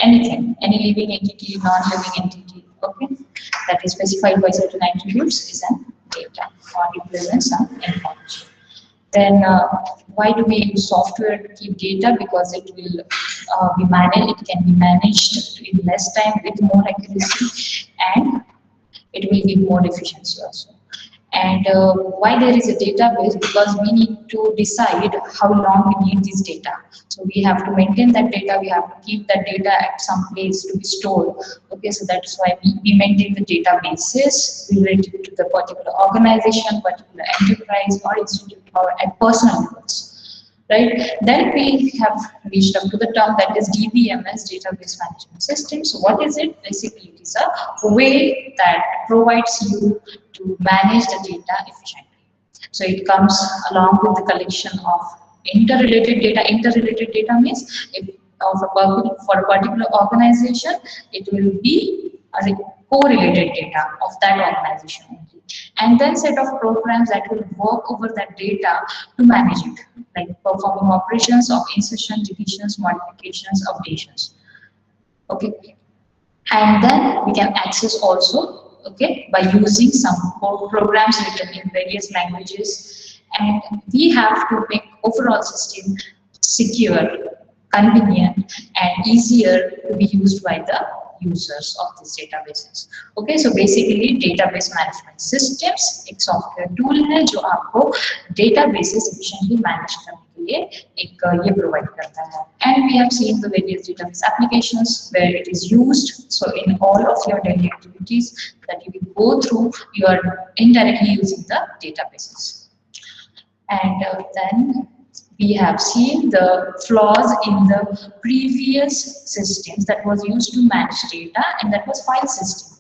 anything, any living entity, non-living entity, okay, that is specified by certain attributes is an data or represents some information. Then why do we use software to keep data? Because it will be managed, it can be managed in less time with more accuracy, and it will give more efficiency also. And why there is a database? Because we need to decide how long we need this data. So we have to maintain that data, we have to keep that data at some place to be stored. Okay, so that's why we maintain the databases related to the particular organization, particular enterprise or institute or at personal levels. Right, then we have reached up to the term that is DBMS, Database Management System. So what is it? Basically, it is a way that provides you to manage the data efficiently. So it comes along with the collection of interrelated data. Interrelated data means if for a particular organization, it will be a correlated data of that organization only. And then set of programs that will work over that data to manage it, like performing operations of insertion, deletions, modifications, updations. Okay, and then we can access also, okay, by using some programs written in various languages, and we have to make overall system secure, convenient, and easier to be used by the users of these databases. Okay, so basically database management systems एक software tool है जो आपको databases efficiently manage करने के लिए एक ये provide करता है. And we have seen the various database applications where it is used. So in all of your daily activities that you will go through, you are indirectly using the databases. And then we have seen the flaws in the previous systems that was used to manage data, and that was file system,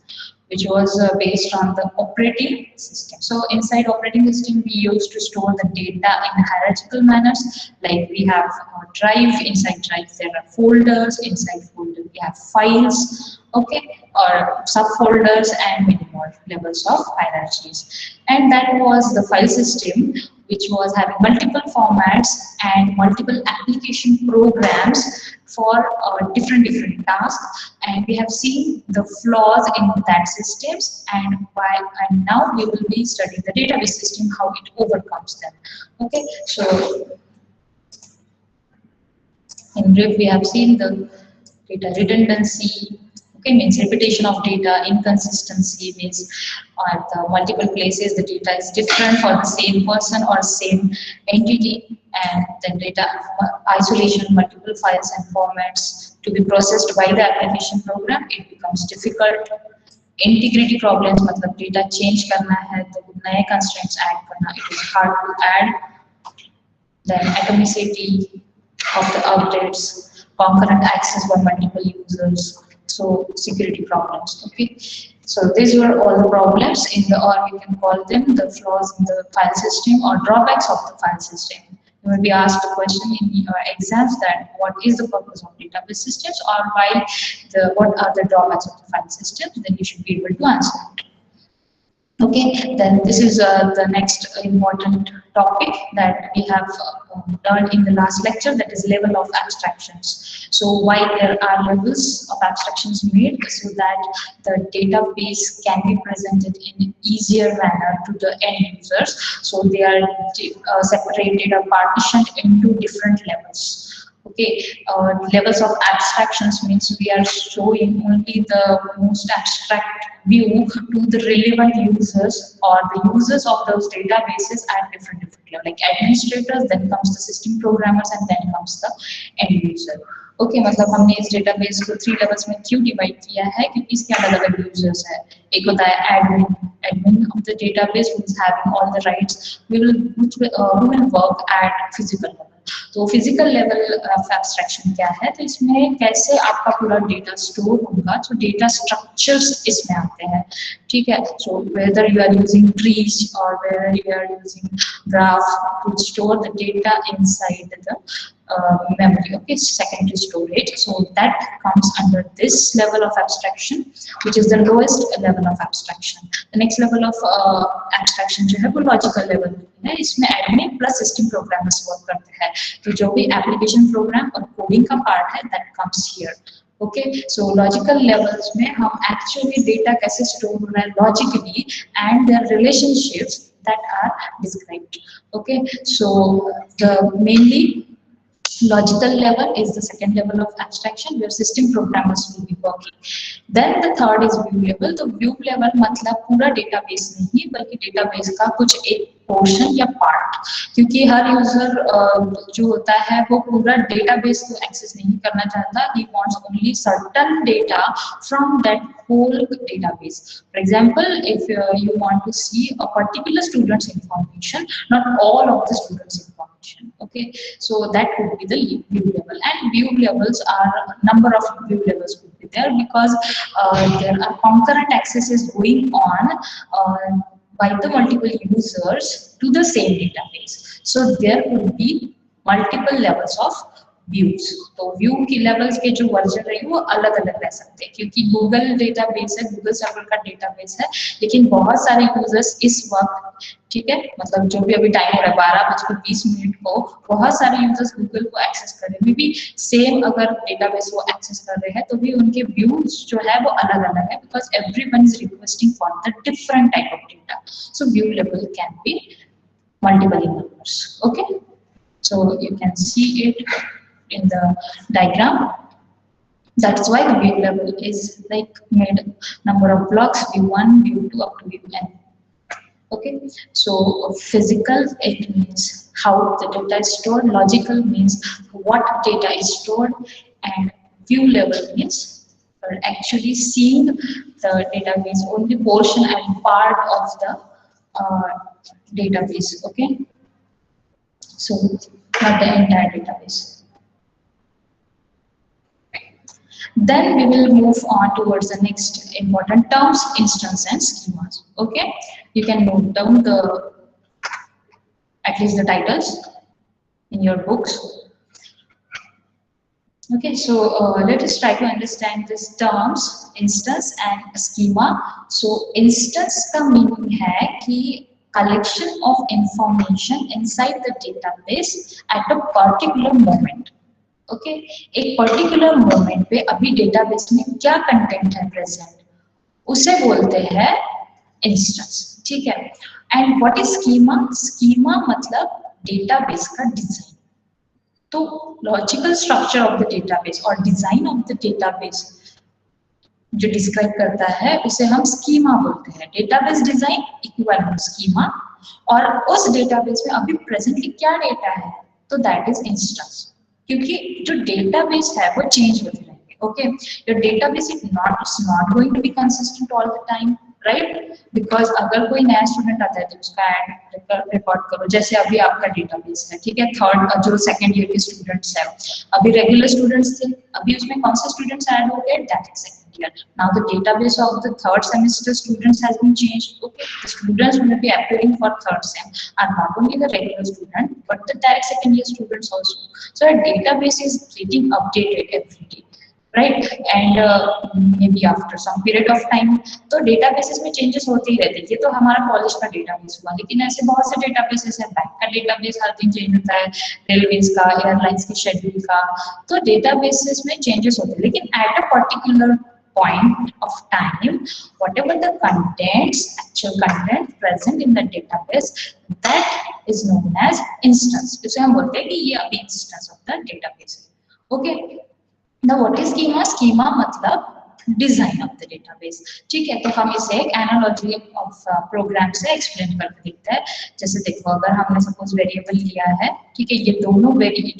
which was based on the operating system. So inside operating system, we used to store the data in hierarchical manners, like we have a drive, inside drive there are folders, inside folder we have files, okay, or subfolders and many more levels of hierarchies. And that was the file system, which was having multiple formats and multiple application programs for different tasks, and we have seen the flaws in that systems, and now we will be studying the database system, how it overcomes them. Okay, so in brief, we have seen the data redundancy. Okay, means repetition of data. Inconsistency means at multiple places the data is different for the same person or same entity, and then data isolation, multiple files and formats to be processed by the application program, it becomes difficult. Integrity problems, मतलब data change करना है तो नए constraints add करना, it is hard to add. Then atomicity of the updates, concurrent access by multiple users. So security problems. Okay, so these were all the problems in the, or we can call them the flaws in the file system or drawbacks of the file system. You will be asked a question in your exams that what is the purpose of database systems, or what are the drawbacks of the file system. Then you should be able to answer it. Okay, then this is the next important topic that we have learned in the last lecture, that is level of abstractions. So why there are levels of abstractions made, so that the database can be presented in an easier manner to the end users. So they are separated or partitioned into different levels. Okay, levels of abstractions means we are showing only the most abstract view to the relevant users or the users of those databases at different levels. Like administrators, then comes the system programmers, and then comes the end user. Okay, मतलब हमने इस database को 3 levels में क्यों divide किया है, क्योंकि इसके अलग-अलग users हैं. एक होता है admin of the database, who is having all the rights, who will work at physical level. तो फिजिकल लेवल ऑफ एब्स्ट्रैक्शन क्या है, तो इसमें कैसे आपका पूरा डेटा स्टोर होगा, तो डेटा स्ट्रक्चर्स इसमें आते हैं. ठीक है, so whether you are using trees or whether you are using graph to store the data inside the memory. Okay, secondary storage. So that comes under this level of abstraction, which is the lowest level of abstraction. The next level of abstraction जो है वो logical level है. इसमें admin plus system programmers work करते हैं. तो जो भी application program और coding का part है, that comes here. Okay so logical levels में हम एक्चुअली डेटा कैसे स्टोर हो रहा है logically and their relationships that are described okay so the mainly logical level is the second level of abstraction where system programmers will be working. Then the third is view level. तो view level मतलब पूरा database नहीं बल्कि database का कुछ एक portion या part क्योंकि हर user जो होता है वो पूरा database को access नहीं करना चाहता. He wants only certain data from that whole database. For example, if you want to see a particular student's information, not all of the students' information. Okay, so that could be the view level, and view levels are number of view levels could be there because there are concurrent accesses going on by the multiple users to the same database. So there could be multiple levels of views तो view की levels के जो version रहे वो अलग अलग रह सकते हैं क्योंकि गूगल डेटाबेस है गूगल सर्वर का डेटाबेस है लेकिन बहुत सारे यूजर्स इस वक्त ठीक है मतलब जो भी अभी टाइम हो रहा है 12:20 को बहुत सारे यूजर्स गूगल को एक्सेस कर रहे हैं मे बी सेम अगर डेटाबेस वो एक्सेस कर रहे हैं तो भी उनके व्यूज जो है वो अलग अलग है because everyone is requesting for the different type of data so view level can be multiple numbers okay so you can see it in the diagram. That is why the view level is like made number of blocks view1 view2 up to view n. Okay, so physical it means how the data is stored, logical means what data is stored, and view level means actually seeing the database only portion and part of the database. Okay, so not the entire database. Then we will move on towards the next important terms, instance and schemas. Okay, you can note down the at least the titles in your books. Okay, so let us try to understand these terms, instance and schema. So instance का meaning है कि collection of information inside the database at a particular moment. Okay एक particular moment पे अभी database में क्या content है present उसे बोलते हैं इंस्टेंस ठीक है and what is schema schema मतलब डेटाबेस का डिजाइन तो logical structure of the database और डिजाइन ऑफ द डेटाबेस जो डिस्क्राइब करता है उसे हम स्कीमा बोलते हैं डेटाबेस डिजाइन इक्विवेलेंट स्कीमा और उस डेटाबेस में अभी प्रेजेंटली क्या डेटा है तो दैट इज इंस्टेंस क्योंकि जो डेटाबेस है वो चेंज होते रहेंगे okay your database is not going to be consistent all the time right because अगर कोई नया स्टूडेंट आता है तो उसका ऐड रिकॉर्ड करो जैसे अभी आपका डेटाबेस है ठीक है थर्ड जो सेकंड ईयर के स्टूडेंट्स है अभी रेगुलर स्टूडेंट्स थे अभी उसमें कौन से स्टूडेंट्स ऐड हो गए that is second year now the database of the third semester students has been changed okay the students who will be appearing for third sem are not only the regular student but the direct second year students also so a database is getting updated every day right and maybe after some period of time तो databases में changes होते ही रहते हैं ये तो हमारा college का database हुआ लेकिन ऐसे बहुत से databases हैं बैंक का database हर दिन change होता है रेलवेज का एयरलाइंस के शेड्यूल का तो databases में changes होते हैं लेकिन at a particular point of time whatever the contents actual content present in the database that is known as instance इसे हम बोलते हैं कि ये अभी instance of the database okay now what is schema schema मतलब डिजाइन ऑफ द डेटाबेस ठीक है तो हम इसे एक एनालॉजी ऑफ प्रोग्राम से एक्सप्लेन करके देखते हैं जैसे देखो अगर हमने सपोज वेरिएबल लिया है ठीक है ये दोनों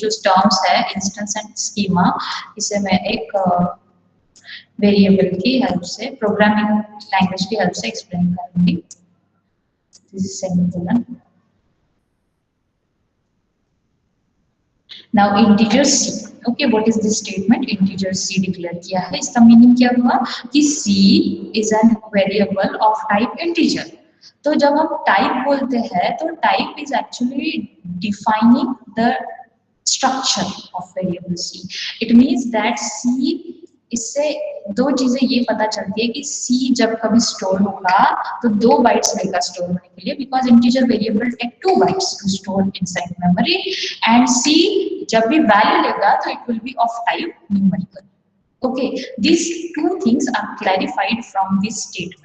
जो टर्म्स है इंस्टेंस एंड स्कीमा इसे मैं एक वेरिएबल की हेल्प से प्रोग्रामिंग लैंग्वेज की हेल्प से एक्सप्लेन करूंगी this is semicolon now integer C okay what is this statement integer C declare किया है इसका मीनिंग क्या हुआ कि C is an variable of type integer तो जब हम टाइप बोलते हैं तो type is actually defining the structure of variable C it means that C इससे दो चीजें ये पता चलती है कि सी जब कभी स्टोर होगा तो 2 बाइट्स लेगा स्टोर होने के लिए because integer variable take 2 bytes to store inside memory and C जब भी वैल्यू लेगा तो it will be of type numerical okay, these two things are clarified from this statement.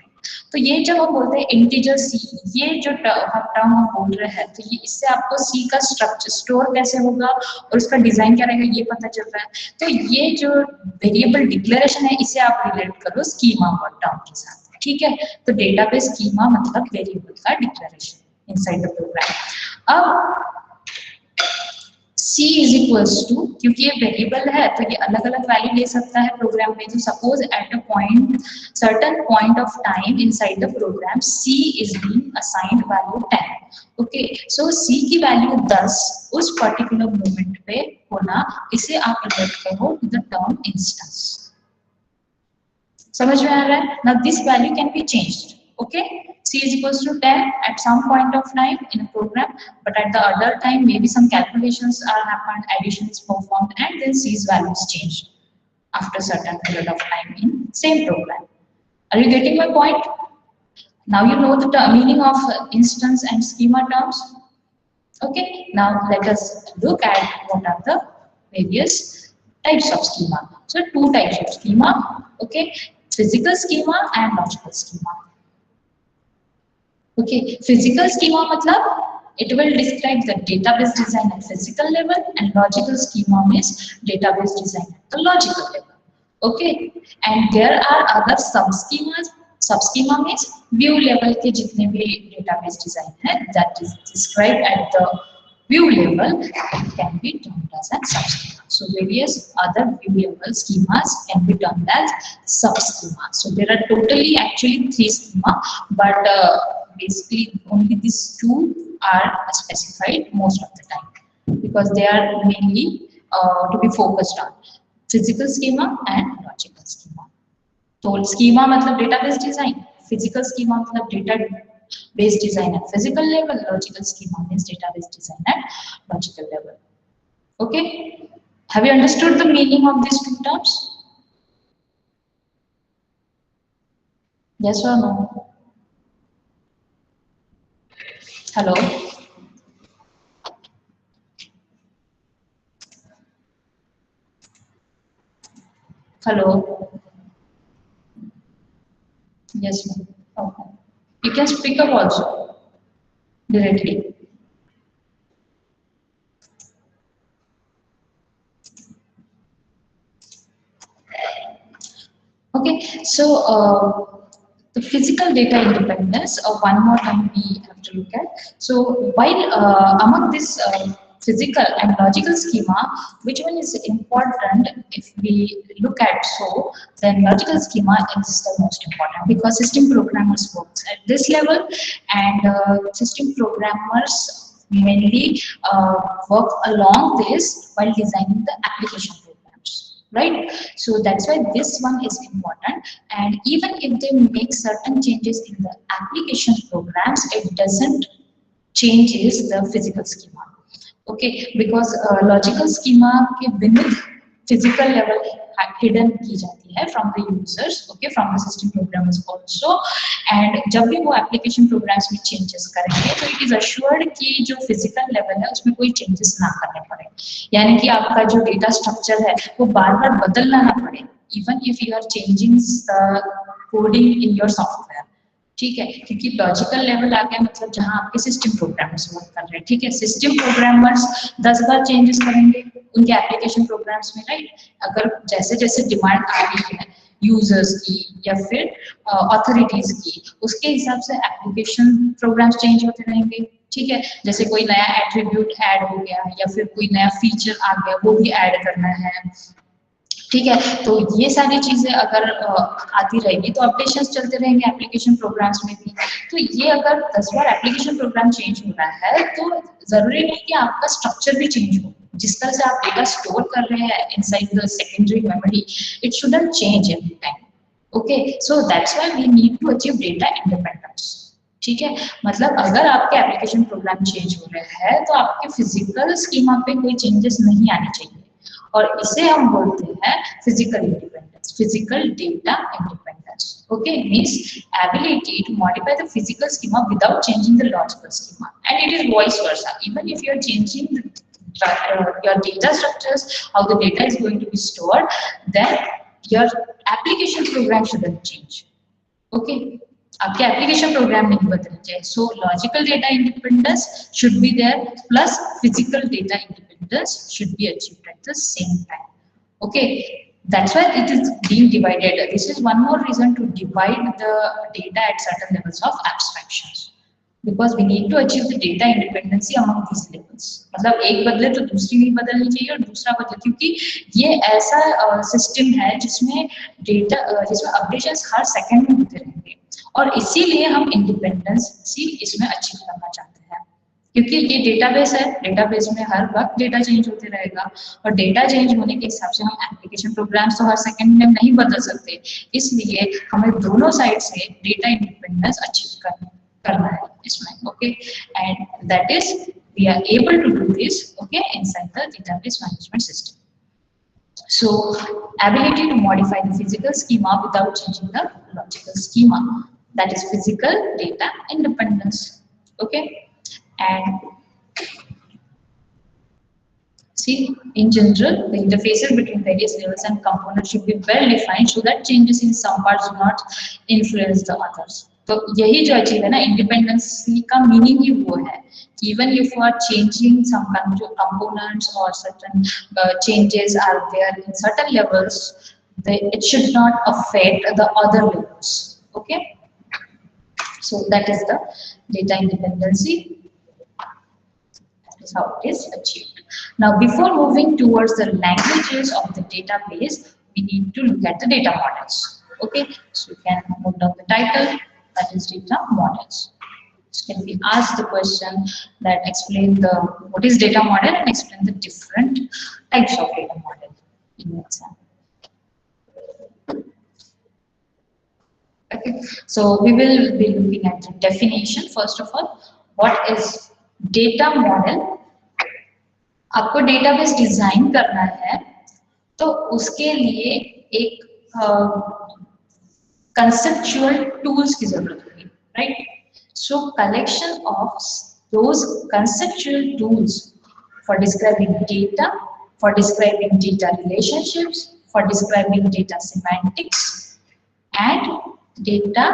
तो ये जब हम बोलते हैं इंटीजर सी, ये जो टर्म हम बोल रहे हैं, तो ये इससे आपको सी का स्ट्रक्चर स्टोर कैसे होगा और उसका डिजाइन क्या रहेगा ये पता चल रहा है। तो ये जो वेरिएबल डिक्लेरेशन है इसे आप रिलेट करो स्कीमा वर्ड टर्म के साथ, ठीक है। तो डेटाबेस स्कीमा मतलब वेरिएबल का डिक्लेरेशन इनसाइड द प्रोग्राम। अब C इज इक्वल्स टू, क्योंकि ये वेरिएबल है तो ये अलग अलग वैल्यू ले सकता है प्रोग्राम में। तो suppose at a point certain point of time inside the program C is being assigned value 10। Okay, so C की वैल्यू 10 उस पर्टिकुलर मोमेंट पे होना, इसे आप रिलेट करो टू द टर्म इंस्टेंस। समझ में आ रहा है? Now this value can be changed. Okay, C is equals to 10 at some point of time in a program, but at the other time maybe some calculations are happened, addition is performed, and then C's value is changed after certain period of time in same program. Are you getting my point? Now you know the meaning of instance and schema terms. Okay, now let us look at what are the various types of schema. So two types of schema, okay, physical schema and logical schema. Okay, physical schema matlab it will describe the database design at physical level, and logical schema means database design at the logical level. Okay, and there are other sub schemas. Sub schema means view level के जितने भी database design है, that is described at the view level, can be termed as a sub schema. So various other view level schemas can be termed as sub schema. So there are totally actually 3 schema, but basically only these two are specified most of the time because they are mainly to be focused on physical schema and logical schema. So schema मतलब database design, physical schema मतलब database design at physical level, logical schema means database design at logical level. Okay, have you understood the meaning of these two terms? Yes or no? Hello? Hello? Yes, ma'am. Okay. You can speak up also directly. Okay, so the physical data independence, one more time we have to look at. So while among this physical and logical schema, which one is important if we look at? So then logical schema is the most important because system programmers work at this level, and system programmers mainly work along this while designing the application programs, right? So that's why this one is important, and even if they make certain changes in the application programs, it doesn't changes the physical schema. Okay, because logical schema के beneath physical level hidden की जाती है from the users, okay, from the system programmers also, and जब भी वो application programs में changes करेंगे तो it is assured कि जो physical level है उसमें कोई changes ना करने पड़े, यानी कि आपका जो data structure है वो बार-बार बदलना ना पड़े, even if you are changing the coding in your software. ठीक है, क्योंकि लॉजिकल लेवल आ गया मतलब जहां आपके सिस्टम प्रोग्रामर्स वर्क कर रहे हैं, ठीक है, सिस्टम प्रोग्रामर्स 10 बार चेंजेस करेंगे उनके एप्लीकेशन प्रोग्राम्स में, राइट? अगर जैसे जैसे डिमांड आ रही है यूजर्स की या फिर अथॉरिटीज की, उसके हिसाब से एप्लीकेशन प्रोग्राम्स चेंज होते रहेंगे, ठीक है। जैसे कोई नया एट्रीब्यूट ऐड हो गया या फिर कोई नया फीचर आ गया वो भी ऐड करना है, ठीक है। तो ये सारी चीजें अगर आती रहेगी तो अपडेशंस चलते रहेंगे एप्लीकेशन प्रोग्राम्स में भी। तो ये अगर 10 बार एप्लीकेशन प्रोग्राम चेंज हो रहा है तो जरूरी नहीं कि आपका स्ट्रक्चर भी चेंज हो, जिस तरह से आप डेटा स्टोर कर रहे हैं inside the secondary memory, it shouldn't change every time. Okay, so that's why we need to achieve data independence, ठीक है। मतलब अगर आपके एप्लीकेशन प्रोग्राम चेंज हो रहे हैं तो आपके फिजिकल स्कीमा पे कोई चेंजेस नहीं आने चाहिए, और इसे हम बोलते हैं physical independence, physical data independence. Okay, means ability to modify the physical schema without changing the logical schema, and it is vice versa. Even if you are changing your data structures, how the data is going to be stored, then your application program shouldn't change. Okay, आपके application program नहीं बदलना चाहिए. So logical data independence should be there, plus physical data independence should be achieved at the same time. Okay, that's why it is being divided. This is one more reason to divide the data at certain levels of abstractions, because we need to achieve the data independency among these levels. मतलब एक बदले तो दूसरी नहीं बदलनी चाहिए और दूसरा बदले, क्योंकि ये ऐसा सिस्टम है जिसमें डेटा जिसमें अपडेशंस हर सेकंड में होते रहेंगे, और इसीलिए हम इंडिपेंडेंसी इसमें अचीव करना चाहते हैं, क्योंकि ये डेटाबेस है, डेटाबेस में हर वक्त डेटा चेंज होते रहेगा, और डेटा चेंज होने के हिसाब से हम एप्लीकेशन प्रोग्राम्स तो हर सेकंड में नहीं बदल सकते, इसलिए हमें दोनों साइड से डेटा इंडिपेंडेंस अचीव करना है इसमें. Okay, and that is we are able to do this, okay, inside the database management system. So ability to modify the physical schema without changing the logical schema, that is physical data independence. Okay, and see, in general the interfaces between various levels and components should be well defined so that changes in some parts do not influence the others. तो यही जो achieve है ना, independency का meaning ही वो है, even if you are changing some components or certain changes are there in certain levels, it should not affect the other levels. Okay, so that is the data independency. That is how it is achieved. Now before moving towards the languages of the database, we need to look at the data models. Okay, so you can note down the title, that is data models. Can be asked the question that explain the what is data model and explain the different types of data model in the exam. Okay, so we will be looking at the definition. First of all, what is data model? आपको database design करना है तो उसके लिए एक conceptual tools की जरूरत होगी, right? So collection of those conceptual tools for describing data, for describing data relationships, for describing data semantics, and data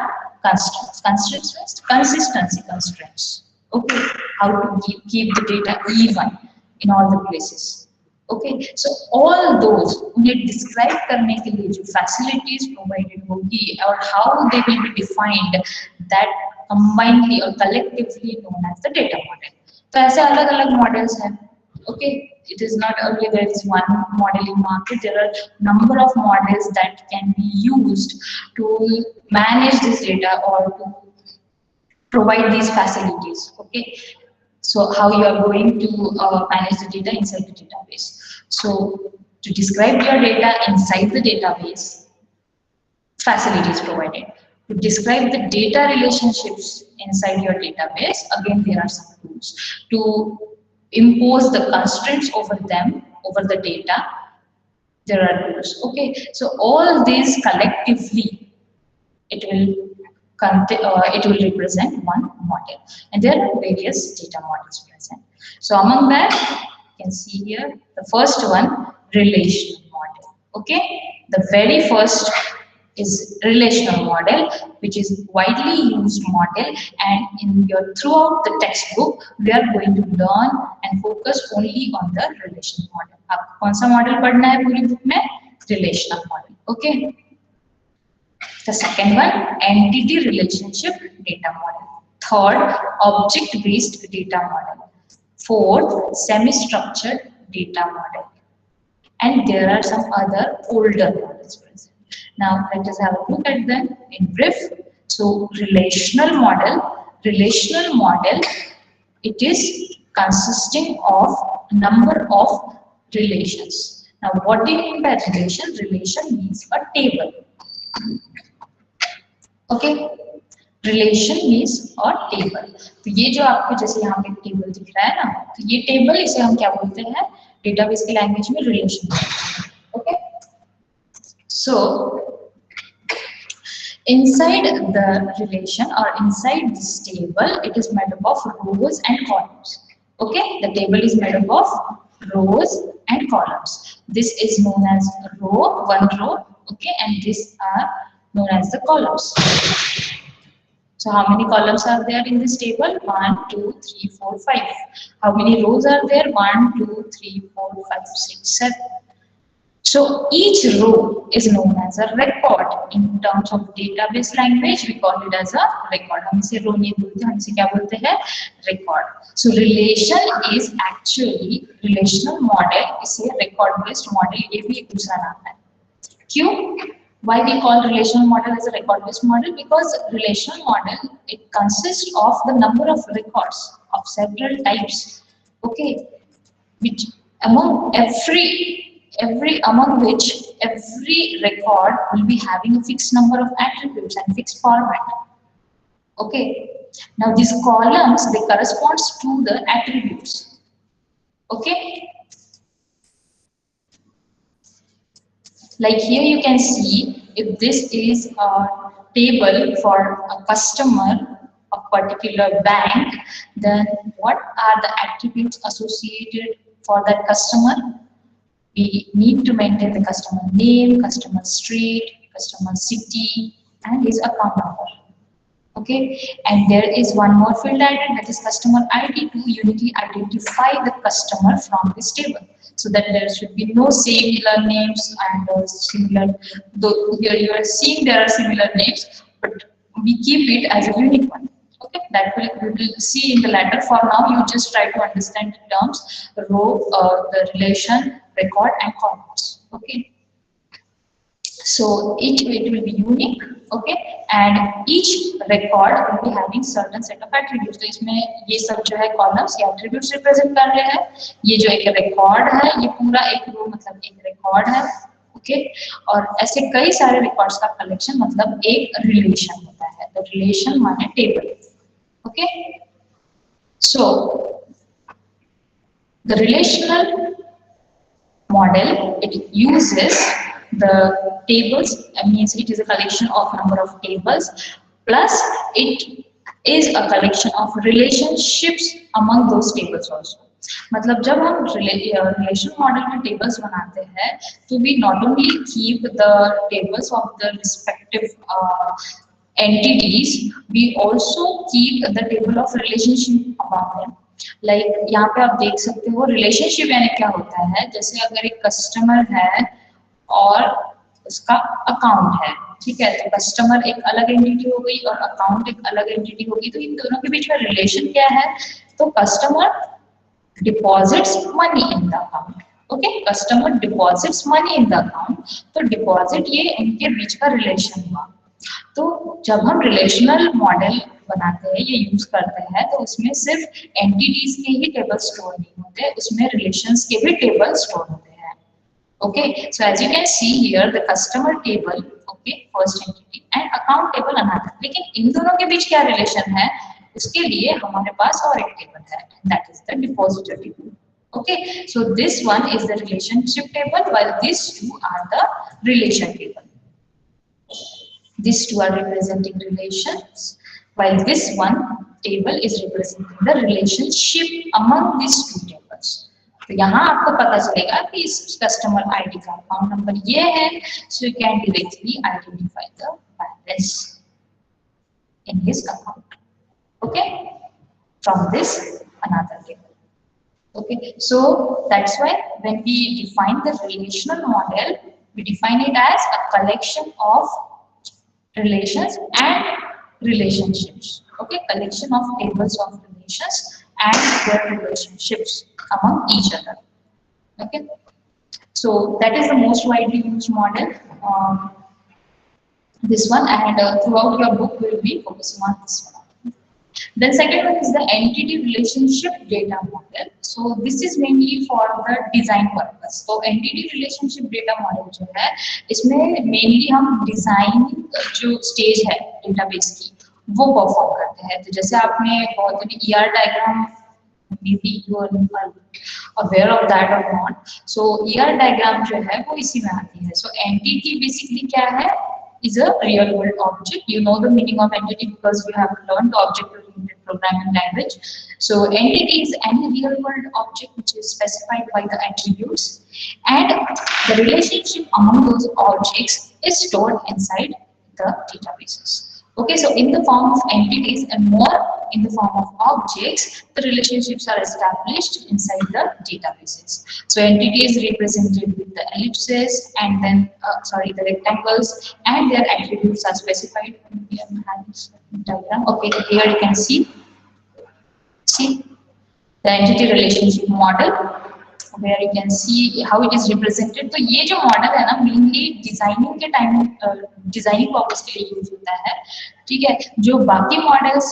consistency constraints. Okay, how to keep the data even in all the places. Okay, so all those उन्हें describe करने के लिए जो facilities provided होगी और how they will be defined, that combinedly or collectively known as the data model. तो ऐसे अलग अलग models हैं. Okay, it is not only there is one model in market, there are number of models that can be used to manage this data or to provide these facilities. Okay, so how you are going to manage the data inside the database. So to describe your data inside the database, facilities provided. To describe the data relationships inside your database, again there are some tools. To impose the constraints over them, over the data, there are tools. Okay, so all these collectively, it will represent one model, and there are various data models present. So among that, you can see here the first one, relational model. Okay, the very first is relational model, which is widely used model, and in your throughout the textbook we are going to learn and focus only on the relational model. आपको कौन सा model पढ़ना है पूरी book में? relational model. Okay, the second one, entity relationship data model. Third, object based data model. Fourth, semi structured data model, and there are some other older models present. Now let us have a look at them in brief. So relational model, it is consisting of number of relations. Now what do you mean by relation? Relation means a table. Okay, relation means a table. तो ये जो आपको जैसे यहाँ पे table दिख रहा है ना, तो ये टेबल इसे हम क्या बोलते हैं डेटाबेस की लैंग्वेज में? Relation. Okay, so inside the relation or inside this table, it is made up of rows and columns. Okay, the table is made up of rows and columns. This is known as row, one row, Okay, and these are known as the columns. So how many columns are there in this table? 1, 2, 3, 4, 5. How many rows are there? 1, 2, 3, 4, 5, 6, 7. So each row is known as a record. In terms of database language, we call it as a record. हम इसे row नहीं बोलते, हम इसे क्या बोलते हैं? Record. So relation is actually relational model. इसे record based model ये भी एक दूसरा नाम है. क्यों? Why we call relational model as a record based model? Because relational model, it consists of the number of records of several types. Okay, which among among which every record will be having a fixed number of attributes and fixed format. Okay, now these columns, they correspond to the attributes. Okay, like here you can see, if this is a table for a customer of particular bank, then what are the attributes associated for that customer? We need to maintain the customer name, customer street, customer city, and his account number. Okay, and there is one more field added, that is customer ID, to uniquely identify the customer from this table, so that there should be no similar names and similar. Though here you are seeing there are similar names, but we keep it as a unique one. Okay, that we will see in the latter. For now, you just try to understand the terms, the row, the relation, record, and columns. Okay, so each it will be unique. Okay, and each record will be having certain set of attributes. तो इसमें ये सब जो है columns ये attributes represent कर रहे हैं. ये जो एक record है, ये पूरा एक row मतलब एक record है. Okay, और ऐसे कई सारे records का collection मतलब एक relation होता है. तो relation माने table. Okay, so the relational model, it uses the tables, means it is a collection of number of tables, plus it is a collection of relationships among those tables also. मतलब जब हम relation model में tables बनाते हैं, तो we not only keep the tables of the respective entities, we also keep the table of relationship among them. Like यहाँ पे आप देख सकते हो relationship यानी क्या होता है, जैसे अगर एक customer है और उसका अकाउंट है, ठीक है, तो कस्टमर एक अलग एंटिटी हो गई और अकाउंट एक अलग एंटिटी होगी, तो इन दोनों के बीच में रिलेशन क्या है? तो customer deposits money in the account. Okay, customer deposits money in the account, तो डिपॉजिट ये इनके बीच का रिलेशन हुआ. तो जब हम रिलेशनल मॉडल बनाते हैं, ये यूज करते हैं, तो उसमें सिर्फ एंटिटीज के ही टेबल स्टोर नहीं होते, उसमें रिलेशंस के भी टेबल स्टोर होते हैं. Okay, so as you can see here, the customer table, okay, first entity, and account table another. लेकिन इन दोनों के बीच क्या रिलेशन है, उसके लिए हमारे पास और एक टेबल है, that is the depositor table. Okay, so this one is the relationship table, while these two are the relation table. These two are representing relations, while this one table is representing the relationship among these two tables. तो यहाँ आपको पता चलेगा कि इस customer ID का account number ये है, so you can directly identify the balance in his account. Okay, from this another table. Okay, so that's why when we define the relational model, we define it as a collection of relations and relationships. Okay, collection of tables of relations and their relationships among each other. Okay, so that is the most widely used model. This one, and throughout your book will be focusing on this one. Then second one is the entity relationship data model. So this is mainly for the design purpose. So entity relationship data model जो है, इसमें mainly हम design जो stage है database की, वो perform करते हैं. तो जैसे आपने बहुत ER diagram, maybe you are aware of that or not. So ER diagram जो है वो इसी में आती है. So entity basically क्या है? Is a real world object. You know the meaning of entity because you have learned object oriented programming language. So entity is any real world object which is specified by the attributes, and the relationship among those objects is stored inside the databases. Okay, so in the form of entities and more in the form of objects, the relationships are established inside the databases. So entity is represented with the ellipses and then, the rectangles, and their attributes are specified. Diagram. Okay, here you can see the entity relationship model, where you can see how it is represented. तो ये जो model है ना mainly designing के time designing purpose के लिए use होता है, ठीक है। जो बाकी मॉडल्स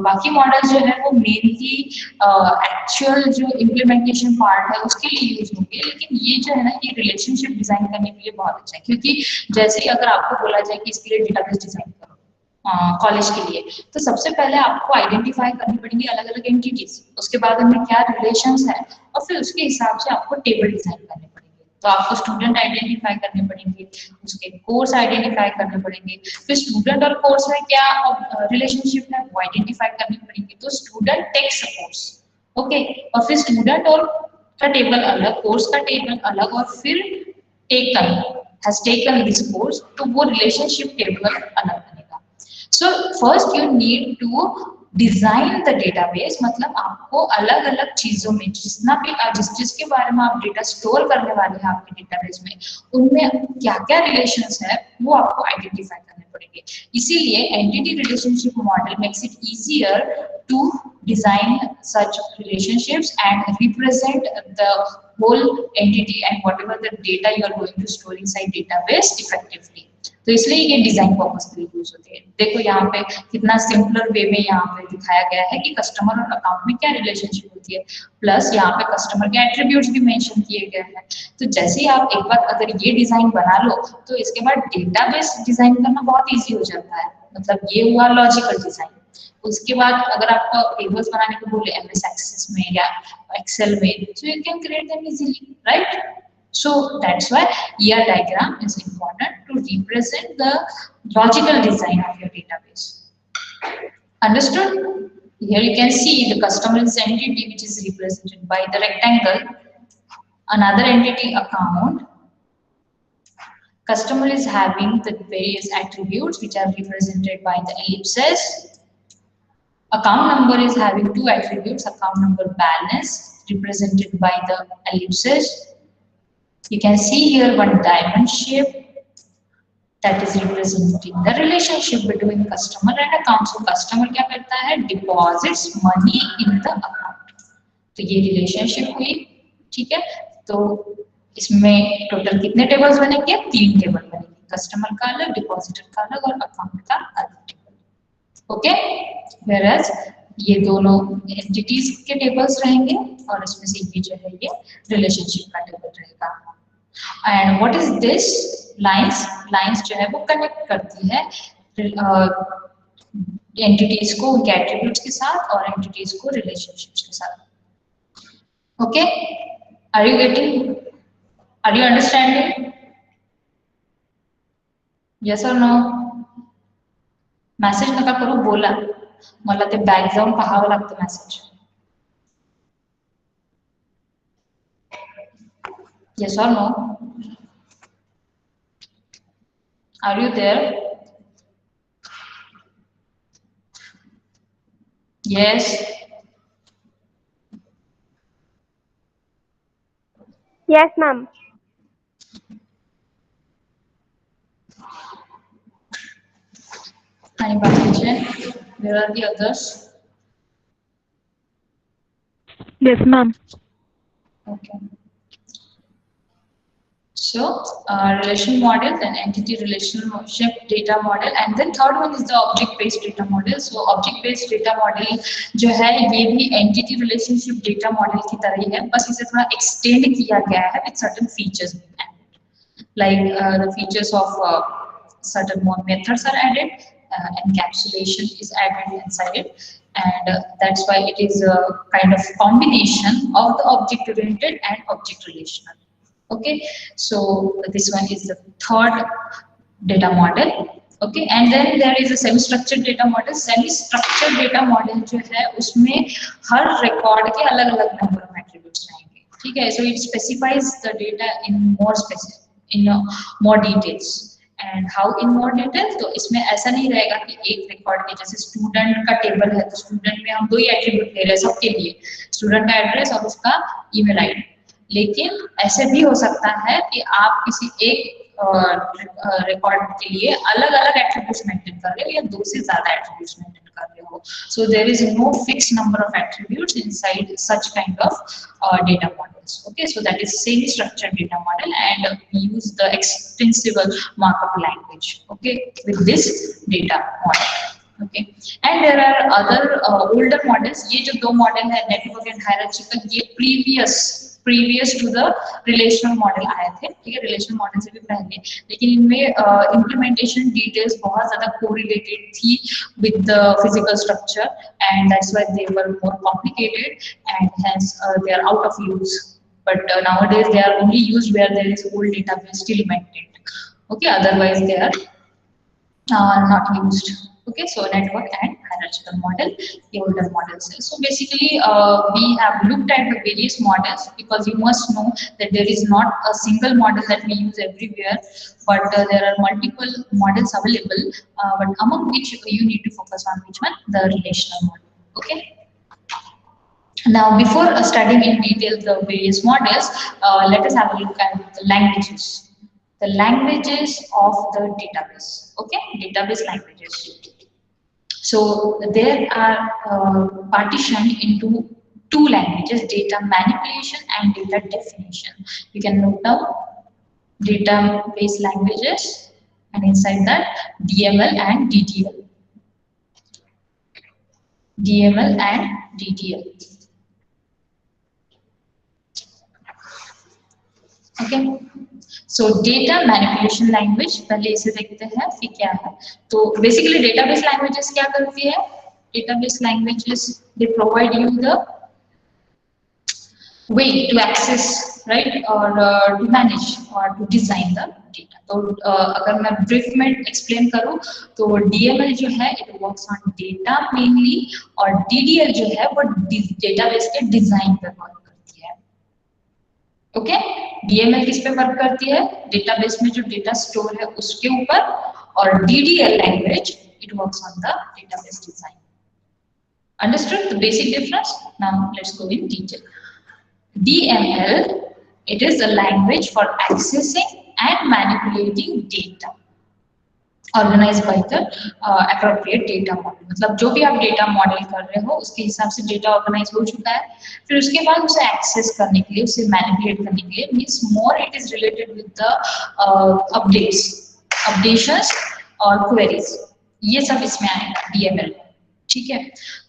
बाकी मॉडल्स जो है वो मेनली एक्चुअल जो इम्प्लीमेंटेशन पार्ट है उसके लिए यूज होंगे, लेकिन ये जो है ना ये रिलेशनशिप डिजाइन करने के लिए बहुत अच्छा है, क्योंकि जैसे अगर आपको बोला जाए कि इसके लिए डेटाबेस डिजाइन करो कॉलेज के लिए, तो सबसे पहले आपको आइडेंटिफाई करनी पड़ेंगी अलग अलग एंटिटीज, उसके बाद उनमें क्या रिलेशंस है, और फिर उसके हिसाब से आपको टेबल डिजाइन करने पड़ेंगे। तो आपको स्टूडेंट आइडेंटिफाई करने पड़ेंगे, उसके कोर्स आइडेंटिफाई करने पड़ेंगे, फिर स्टूडेंट और कोर्स में क्या रिलेशनशिप है वो आइडेंटिफाई करनी पड़ेगी। तो स्टूडेंट टेक्स कोर्स, ओके, और फिर स्टूडेंट और का टेबल अलग, कोर्स का टेबल अलग, और फिर taken has taken this course, तो वो रिलेशनशिप टेबल अलग बनेगा। So first you need to design the database, मतलब आपको अलग अलग चीजों में जितना भी जिसके बारे में आप डेटा स्टोर करने वाले हैं आपके डेटाबेस में, उनमें क्या क्या रिलेशंस है वो आपको आइडेंटिफाई करने पड़ेंगे। इसीलिए entity relationship model makes it easier to design such relationships and represent the whole entity and whatever the data you are going to store inside database effectively. तो इसलिए ये डिजाइन पर्पस के लिए यूज होते हैं। देखो यहाँ पे कितना सिंपलर वे में यहाँ पे दिखाया गया है कि कस्टमर और अकाउंट में क्या रिलेशनशिप होती है, प्लस यहाँ पे कस्टमर के एट्रीब्यूट्स भी मेंशन किए गए हैं। तो जैसे ही आप एक बार अगर ये डिजाइन बना लो तो इसके बाद डेटाबेस डिजाइन करना बहुत ईजी हो जाता है, मतलब ये हुआ लॉजिकल डिजाइन। उसके बाद अगर आपको टेबल्स बनाने को बोले एमएस एक्सेस में या एक्सेल में, so you can create them easily, right? So that's why ER diagram is important to represent the logical design of your database. Understood? Here you can see the customer is entity which is represented by the rectangle, another entity account. Customer is having the various attributes which are represented by the ellipses. Account number is having two attributes, account number balance represented by the ellipses. You can see here one diamond shape that is representing the relationship between customer and account. So customer क्या करता है, deposits money in the account. तो ये relationship हुई, ठीक है। तो इसमें टोटल कितने टेबल्स बनेंगे, 3 टेबल बनेंगे, कस्टमर का अलग, डिपॉजिटर का अलग और अकाउंट का अलग टेबल। ओके, whereas ये दोनों एंटिटीज के टेबल्स रहेंगे और इसमें से ये जो है ये रिलेशनशिप का टेबल रहेगा। And what is this, lines, lines जो है वो कनेक्ट करती है एंटिटीज को उनके एट्रीब्यूट्स के साथ और एंटिटीज को रिलेशनशिप्स के साथ। Okay, are you getting, are you understanding, yes और नो? मेसेज नका करू, बोला मला ते बॅक जाऊन पाहावं लागतं message. Yes or no? Are you there? Yes. Yes, ma'am. Anybody? Where are the others? Yes, ma'am. Okay. So relation model, then entity relationship data model, and then third one is the object based data model. So object based data model जो है ये भी entity relationship data model की तरह ही है, बस इसे थोड़ा extend किया गया है with certain features like the features of certain more methods are added, encapsulation is added inside it, and that's why it is a kind of combination of the object oriented and object relational. Okay, so this one is the third data model. Okay and then there is a semi structured data model. Semi structured data model जो है उसमें हर record के अलग अलग number of attributes रहेंगे. ठीक है. So it specifies the data in more details. And how in more detail, तो इसमें ऐसा नहीं रहेगा कि एक रिकॉर्ड के जैसे स्टूडेंट का टेबल है तो स्टूडेंट में हम दो ही एट्रीब्यूट ले रहे हैं सबके लिए, स्टूडेंट का एड्रेस और उसका ईमेल आईडी. लेकिन ऐसे भी हो सकता है कि आप किसी एक रिकॉर्ड के लिए अलग अलग एट्रीब्यूट्स मेंटेन कर रहे हो या दो से ज्यादा एट्रीब्यूट्स मेंटेन कर रहे हो. So there is no fix number of attributes inside such kind of data models. Okay, so that is semi-structured data model, and we use the extensible markup language. Okay, with this data model. Okay, and there are other older models. ये जो दो model है network and हायरार्चिकल, ये previous to the relational model आए थे. ठीक है, relational model से भी पहले, लेकिन इनमें implementation details बहुत ज़्यादा correlated थी with the physical structure, and that's why they were more complicated, and hence they are out of use. But nowadays they are only used where there is old database still maintained. Okay, otherwise they are not used. Okay, so network and hierarchical model, the older models. So basically we have looked at the various models, because you must know that there is not a single model that we use everywhere, but there are multiple models available, but among which you need to focus on which one? The relational model. Okay. Now, before studying in detail the various models, let us have a look at the languages. The languages of the database. Okay, database languages. So there are partitioned into two languages: data manipulation and data definition. You can note down database languages, and inside that DML and DDL. DML and DDL. Okay. So data manipulation language, पहले इसे देखते हैं फिर क्या है. तो basically database languages क्या करती है? Database languages, they provide you the way to access, right, or to manage or to design the data. तो अगर मैं brief में explain करूँ तो DML जो है it works on data mainly, और DDL जो है वो database के design पे work करती है. ओके, DML किस पे वर्क करती है? डेटाबेस में जो डेटा स्टोर है उसके ऊपर, और DDL language it works on the database design. Understood the basic difference? Now let's go in detail. DML, it is a language for accessing and manipulating data organized by the appropriate data model. मतलब जो भी आप data model कर रहे हो उसके हिसाब से डेटा ऑर्गेनाइज हो चुका है, फिर उसके बाद उसे एक्सेस करने के लिए, उसे मैनिपुलेट करने के लिए, means more it is related with the updations और क्वेरीज, ये सब इसमें आएगा DML. ठीक है,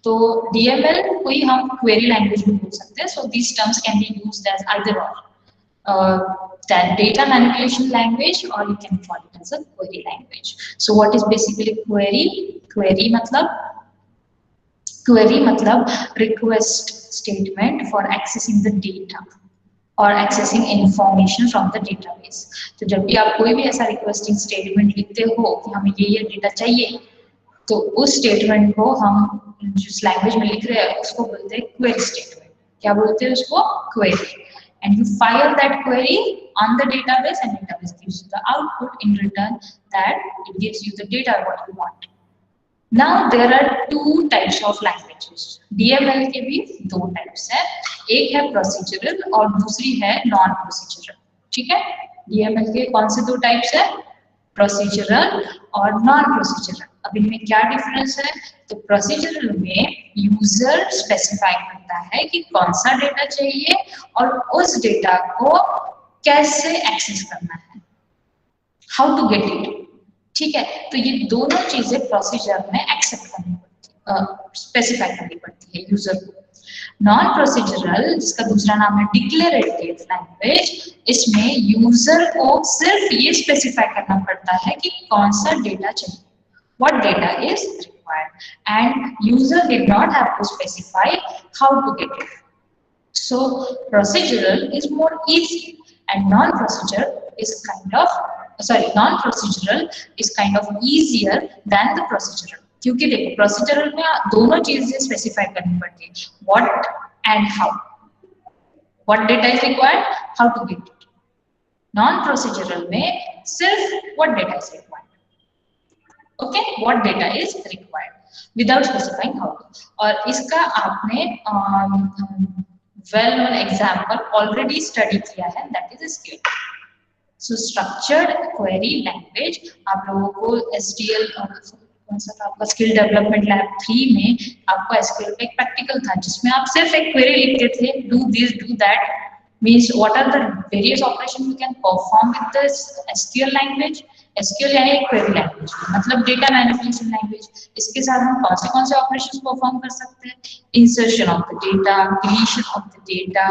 तो DML को ही हम क्वेरी लैंग्वेज भी बोल सकते हैं. So these terms can be used as either और that data manipulation language, or you can call it as a query language. So what is basically query? Query matlab request statement for accessing the data or accessing information from the database. तो जब भी आप कोई भी ऐसा requesting statement लिखते हो कि हमें ये data चाहिए, तो उस statement को हम जिस language में लिख रहे हैं उसको बोलते हैं query statement. क्या बोलते हैं उसको? Query. And you fire that query on the database, and database gives you the output. In return that it gives you the data what you want. Now there are two types of languages. DML के भी दो types हैं, एक है procedural और दूसरी है non procedural. ठीक है, DML के कौन से दो types हैं? Procedural और non procedural. अब इनमें क्या डिफरेंस है? तो प्रोसीजरल में यूजर स्पेसिफाई करता है कि कौन सा डेटा चाहिए और उस डेटा को कैसे एक्सेस करना है, हाउ टू गेट इट. ठीक है, तो ये दोनों चीजें प्रोसीजर में एक्सेप्ट करनी पड़ती है, स्पेसिफाई करनी पड़ती है यूजर को. नॉन प्रोसीजरल, जिसका दूसरा नाम है डिक्लेरेटिव लैंग्वेज, इसमें यूजर को सिर्फ ये स्पेसिफाई करना पड़ता है कि कौन सा डेटा चाहिए, what data is required, and user did not have to specify how to get it. So procedural is more easy and non-procedural is kind of non-procedural is kind of easier than the procedural. क्योंकि देखो procedural में दोनों चीजें specify करनी पड़ती है, what and how, what data is required, how to get it. Non-procedural में सिर्फ what data is required, okay, what data is required without specifying how. और इसका आपने well known example already study किया है, that is SQL. So structured query language आप लोगों को STL कौन सा था आपका स्किल डेवलपमेंट लैब 3 में आपको SQL का एक प्रैक्टिकल था जिसमें आप सिर्फ एक क्वेरी लिखते थे, do this do that, means what are the various operations you can perform with this SQL language. SQL यानी एक क्वेरी लैंग्वेज, मतलब डेटा मैनिपुलेशन लैंग्वेज. इसके साथ हम कौन से ऑपरेशंस परफॉर्म कर सकते हैं? Insertion of the data, deletion of the data,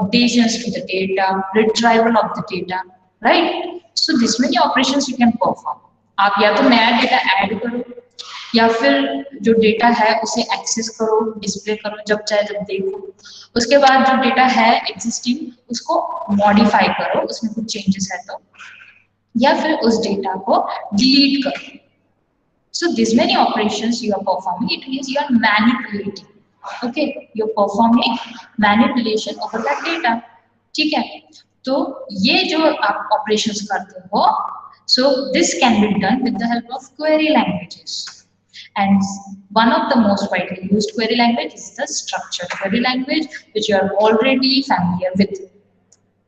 updations to the data, retrieval of the data, right. So this many operations you can perform. आप या तो नया डेटा ऐड करो या फिर जो डेटा है उसे एक्सेस करो, डिस्प्ले करो जब चाहे जब देखो. उसके बाद जो डेटा है एग्जिस्टिंग उसको मॉडिफाई करो, उसमें कुछ चेंजेस है तो, या फिर उस डेटा को डिलीट करो. So this many operations you are performing, it means you are manipulating, okay, you are performing manipulation over that data. ठीक है, तो ये जो आप ऑपरेशंस करते हो, so this can be done with the help of query languages, and one of the most widely used query language is the structured query language, which you are already familiar with,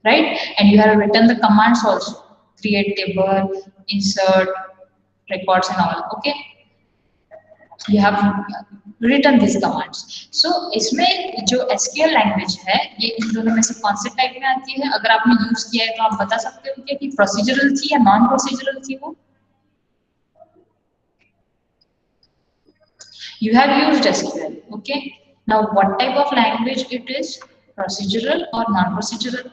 right? And you have written the commands also, create table, insert, records and all, okay, you have written these commands. So इसमें जो SQL language है ये इन दोनों में से कौन से type में आती है? अगर आपने यूज किया है तो आप बता सकते हो क्या कि प्रोसीजरल थी या नॉन प्रोसीजरल थी वो? You have used SQL, okay. Now what type of language it is, procedural or non procedural?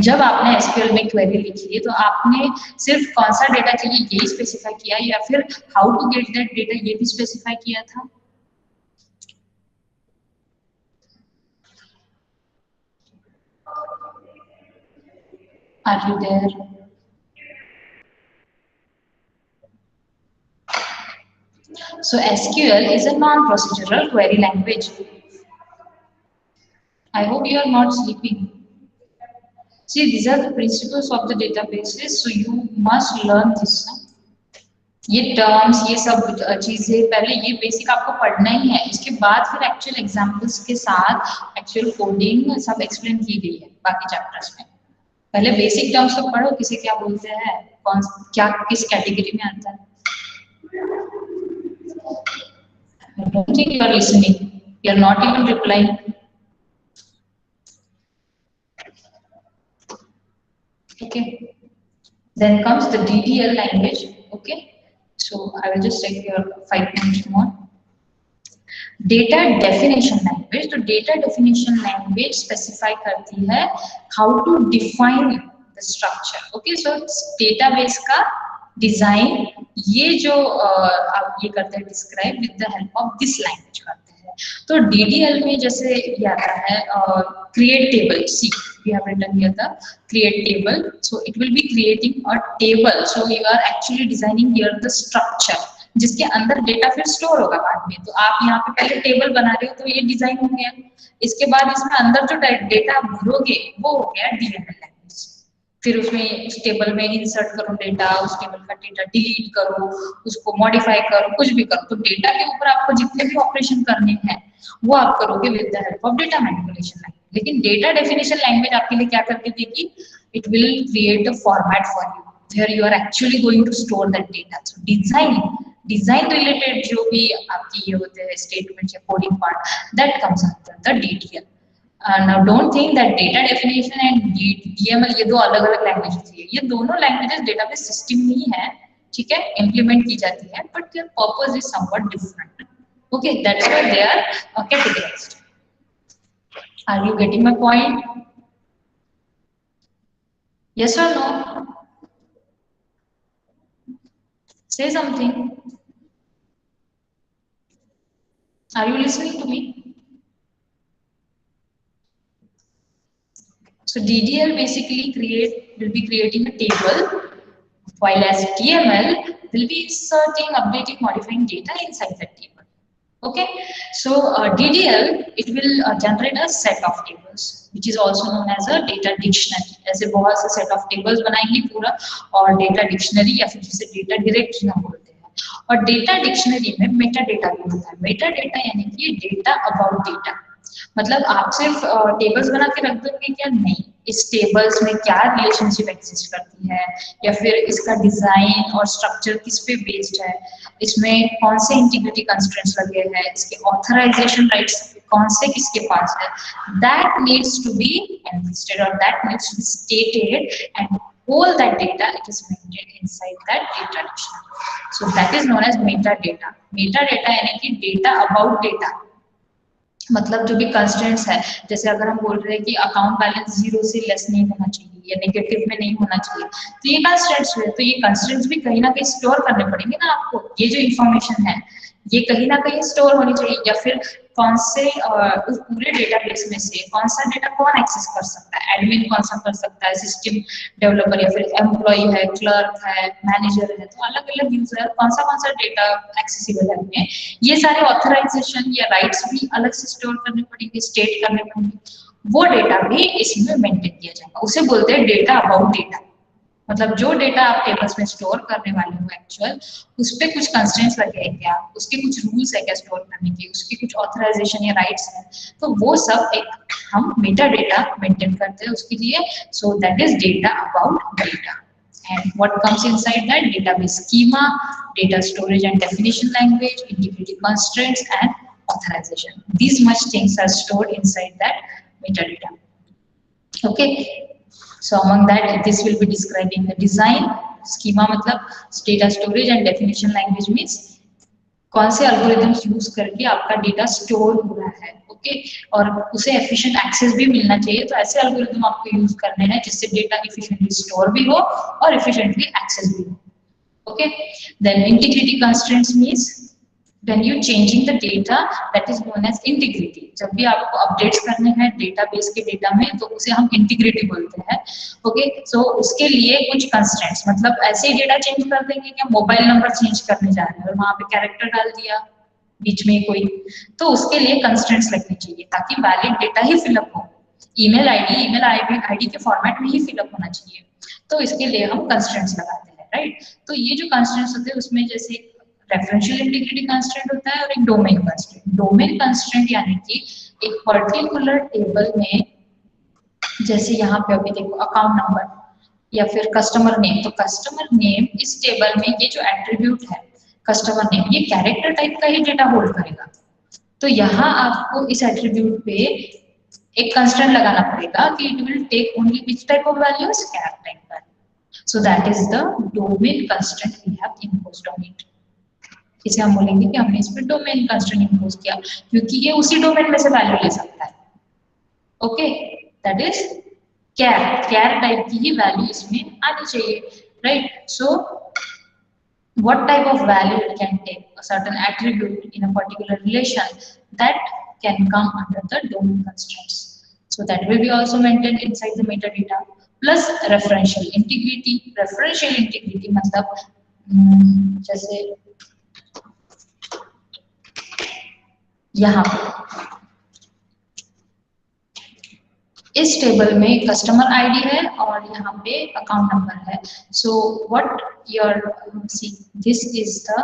जब आपने SQL में क्वेरी लिखी है तो आपने सिर्फ कौन सा डेटा चाहिए यही स्पेसिफाई किया या फिर how to get that data ये भी स्पेसिफाई किया था? Are you there? So SQL is a non-procedural query language. I hope you are not sleeping. See, these are the principles of the databases, so you must learn this. ये terms ये सब चीजें पहले ये basic आपको पढ़ना ही है, इसके बाद फिर एक्चुअल एग्जांपल्स के साथ एक्चुअल कोडिंग सब एक्सप्लेन की गई है बाकी चैप्टर्स में. पहले बेसिक टर्म्स तो पढ़ो, किसे क्या बोलते हैं, कौन क्या किस कैटेगरी में आता है. I don't think you are listening. You are not even replying. Okay. Then comes the DDL language. Okay. So I will just take your 5 minutes more. Data definition language. तो data definition language specify करती है how to define the structure. Okay. So database का design ये जो आप ये करते हैं describe with the help of this language करते हैं. तो DDL में जैसे ये आता है create table. See, we have written here the create table. So it will be creating a table. So you are actually designing here the structure जिसके अंदर डेटा फिर स्टोर होगा बाद में. तो आप यहाँ पे पहले टेबल बना रहे हो तो ये डिजाइन हो गया. इसके बाद इसमें अंदर जो डेटा भरोगे वो हो गया डीएमएल लैंग्वेज. फिर उसमें उस टेबल में इंसर्ट करो डेटा, उस टेबल का डेटा डिलीट करो, उसको मॉडिफाई करो, कुछ भी करो. तो डेटा के ऊपर आपको जितने भी ऑपरेशन करने हैं वो आप करोगे with the help of data manipulation language. लेकिन डेटा डेफिनेशन लैंग्वेज आपके लिए क्या करके देगी? It will create a format for you where you are actually going to store that data. So design related जो भी आपकी ये होते हैं स्टेटमेंट या coding part, that comes under the DTL. Now don't think that data definition and DML ये दो अलग अलग लैंग्वेजेस है. ये दोनों लैंग्वेजेस डेटाबेस सिस्टम में ही है, ठीक है, इंप्लीमेंट की जाती है, but their purpose is something different. Okay, that's why they are categorised. Are you getting my point? Yes और no? Say something. Are you listening to me? So DDL basically will be creating a table, while HTML will be inserting, updating, modifying data inside that table. Okay, so DDL, it will generate a set of tables, which is also known as a data dictionary. ऐसे बहुत से set of tables बनाएंगे पूरा, और data dictionary या फिर जिसे data directory हम बोलते हैं. और data dictionary में मेटा डेटा भी होता है. मेटा डेटा यानी कि डेटा अबाउट डेटा. मतलब आप सिर्फ टेबल्स बना के रख दोगे क्या? नहीं, इस टेबल्स में क्या रिलेशनशिप एग्जिस्ट करती है, या फिर इसका डिजाइन और स्ट्रक्चर किस पे बेस्ड है, इसमें कौन से इंटीग्रिटी कंस्ट्रेंट्स लगे हैं, इसके ऑथराइजेशन राइट्स कौन से किसके पास है, that needs to be enlisted और that needs to be stated, and all that data it is maintained inside that data dictionary. So that is known as metadata. Metadata यानी कि data about data. मतलब जो भी constraints है, जैसे अगर हम बोल रहे हैं कि अकाउंट बैलेंस 0 से लेस नहीं होना चाहिए या नेगेटिव में नहीं होना चाहिए, तो ये कंस्ट्रेंट्स हुए, तो ये कंस्ट्रेंट्स भी कहीं ना कहीं स्टोर करने पड़ेंगे ना आपको. ये जो इंफॉर्मेशन है ये कहीं ना कहीं स्टोर होनी चाहिए, या फिर कौन से उस पूरे डेटाबेस में से कौन सा डेटा कौन एक्सेस कर सकता है, एडमिन कौन सा कर सकता है, सिस्टम डेवलपर या फिर एम्प्लॉय है, क्लर्क है, मैनेजर है, तो अलग अलग यूजर कौन सा डेटा एक्सेसिबल है उनमें, ये सारे ऑथराइजेशन या राइट्स भी अलग से स्टोर करने पड़ेंगे, स्टेट करने पड़ेंगे. वो डेटा भी इसमें मेंटेन किया जाएगा, उसे बोलते हैं डेटा अबाउट डेटा. मतलब जो डेटा आप टेबल्स में स्टोर करने वाले हो एक्चुअल, उस पे कुछ कंस्ट्रेंट्स लगे हैं क्या, उसके कुछ रूल्स है क्या स्टोर करने के, उसके कुछ ऑथराइजेशन या राइट्स हैं, तो वो सब एक हम मेटा डेटा मेंटेन करते हैं उसके लिए. सो that is data about data. And what comes inside that? Database schema, data storage and definition language, integrity constraints, and authorization. These much things are stored inside that metadata. Okay. So among that, this will be describing the design. Schema मतलब data storage and definition language means कौन से algorithms use करके आपका data store हो रहा है. Okay, और उसे एफिशिएंट एक्सेस भी मिलना चाहिए, तो ऐसे एल्गोरिथम आपको यूज करने हैं जिससे डेटा एफिशिएंटली स्टोर भी हो और एफिशिएंटली एक्सेस भी हो. Okay, then integrity constraints means when you changing the data, that is known as integrity. जब भी आपको अपडेट्स करने हैं डेटाबेस के डेटा में, तो उसे हम इंटीग्रिटी बोलते हैं. ओके, सो उसके लिए कुछ कंस्ट्रेंट्स, मतलब ऐसे ही डेटा चेंज कर देंगे क्या, मोबाइल नंबर चेंज करने जा रहे हैं और वहां पे कैरेक्टर डाल दिया बीच में कोई, तो उसके लिए कंस्ट्रेंट्स लगने चाहिए ताकि वैलिड डेटा ही फिलअप हो. ईमेल आईडी के फॉर्मेट में ही फिलअप होना चाहिए, तो इसके लिए हम कंस्ट्रेंट्स लगाते हैं. राइट, तो ये जो कंस्ट्रेंट्स होते हैं उसमें जैसे रेफरेंशियल इंटीग्रिटी कंस्ट्रेंट होता है और एक डोमेन कंस्ट्रेंट. डोमेन कंस्ट्रेंट यानी कि एक पर्टिकुलर टेबल में, जैसे यहाँ पे अभी देखो अकाउंट नंबर या फिर कस्टमर नेम, तो कस्टमर नेम इस टेबल में ये जो एट्रीब्यूट है कस्टमर नेम, ये कैरेक्टर टाइप का ही डेटा होल्ड करेगा. तो यहाँ आपको इस एट्रीब्यूट पे एक कंस्ट्रेंट लगाना पड़ेगा कि it will take only which type of values, character type value. So that is the domain constraint we have imposed on it. इसे हम बोलेंगे कि हमने इस पे डोमेन कंस्ट्रेंट इम्पोज किया क्योंकि ये उसी डोमेन में से वैल्यू ले सकता है. Okay, that is char type की ही वैल्यू इसमें आनी चाहिए. Right, so what type of value it can take, a certain attribute in a particular relation, that can come under the domain constraints. So that will be also maintained inside the metadata. Plus referential integrity. Referential integrity मतलब जैसे यहाँ इस table में customer ID है और यहाँ पे account number है. So what your see, this is the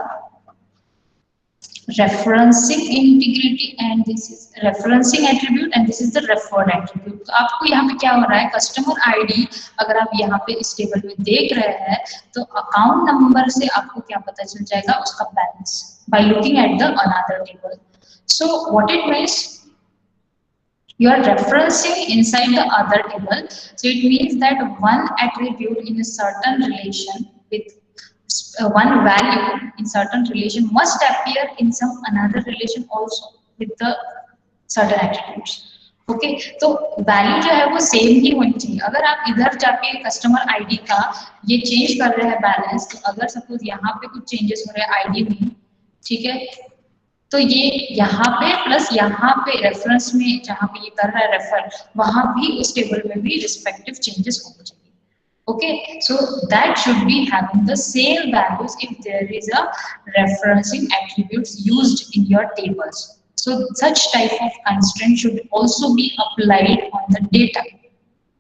referencing integrity and this is referencing attribute and this is the referred attribute. तो आपको यहाँ पे क्या हो रहा है, कस्टमर आईडी अगर आप यहाँ पे इस टेबल में देख रहे हैं तो अकाउंट नंबर से आपको क्या पता चल जाएगा, उसका balance, by looking at the another table. So what it means, you are referencing inside the other table. So it means that one attribute in a certain relation with one value in certain relation must appear in some another relation also with the certain attributes. Okay, तो value जो है वो same ही होनी चाहिए. अगर आप इधर जाके कस्टमर आईडी का ये चेंज कर रहे हैं बैलेंस, तो अगर सपोज यहाँ पे कुछ चेंजेस हो रहे हैं आईडी में, ठीक है, तो ये यहाँ पे प्लस यहाँ पे रेफरेंस में जहाँ पे ये कर रहा है रेफर, वहां भी उस टेबल में भी रिस्पेक्टिव चेंजेस होने चाहिए. Okay, so that should be having the same values if there is a referencing attributes used in your tables. So such type of constraint should also be applied on the data.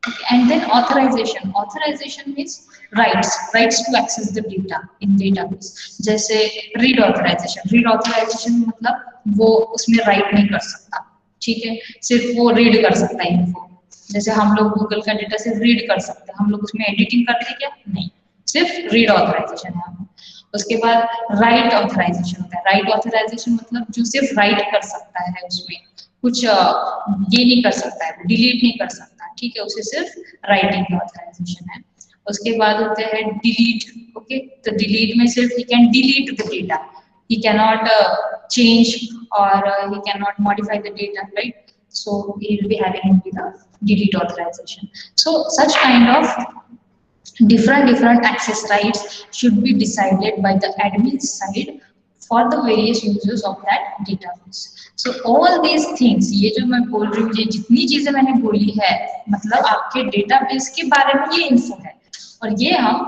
Okay, and then authorization. Authorization means rights to access the data in database. जैसे read authorization. Read authorization मतलब वो उसमें write नहीं कर सकता, ठीक है, सिर्फ वो read कर सकता है info. जैसे हम लोग गूगल का डेटा सिर्फ रीड कर सकते हैं, हम लोग उसमें एडिटिंग करते हैं क्या? नहीं, सिर्फ रीड ऑथराइजेशन है. उसके बाद राइट ऑथराइजेशन होता है. राइट ऑथराइजेशन मतलब जो सिर्फ राइट कर सकता है, उसमें कुछ ये नहीं कर सकता है, डिलीट नहीं कर सकता, ठीक है, उसे सिर्फ राइटिंग की ऑथराइजेशन है. उसके बाद होते हैं डिलीट. ओके, तो डिलीट में सिर्फ he can delete the data, he cannot change or he cannot modify the data, right? So he will be having only the delete authorization. So such kind of different access rights should be decided by the admin side for the various users of that database. So all these things, ये जो मैं बोल रही हूँ, ये जितनी चीजें मैंने बोली है, मतलब आपके डेटाबेस के बारे में ये इन्फो है, और ये हम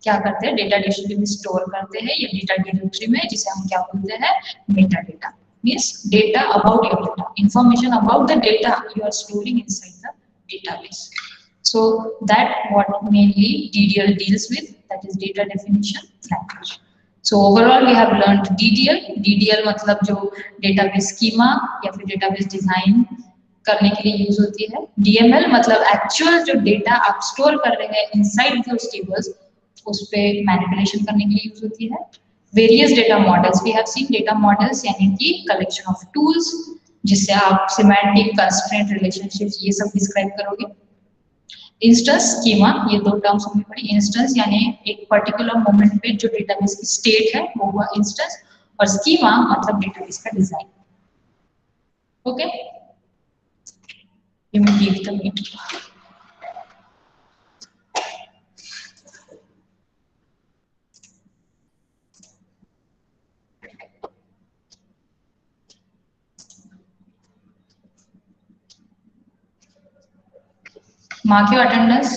क्या करते हैं, डेटा डिक्शनरी में स्टोर करते हैं, या डेटा डायरेक्टरी में, जिसे हम क्या बोलते हैं, Meta data. Means data about your data, information about the data you are storing inside the database. So that what mainly DDL deals with, that is data definition language. So overall we have learned DDL. DDL मतलब जो database schema या फिर database design करने के लिए use होती है. DML मतलब actual जो data आप store कर रहे हैं inside those tables, उस पे मैनिपुलेशन करने के लिए यूज होती है. Various data models, we have seen data models यानी कि कलेक्शन ऑफ टूल्स जिससे आप सिमेंटिक, कंस्ट्रेंट, रिलेशनशिप्स ये सब डिस्क्राइब करोगे. इंस्टेंस, स्कीमा, ये दो टर्म्स हमने पढ़ी. इंस्टेंस यानी एक पर्टिकुलर मोमेंट पे जो डेटाबेस की स्टेट है वो हुआ इंस्टेंस, और स्कीमा मतलब डेटाबेस का design. Okay, let me give the meat. Mark your attendance.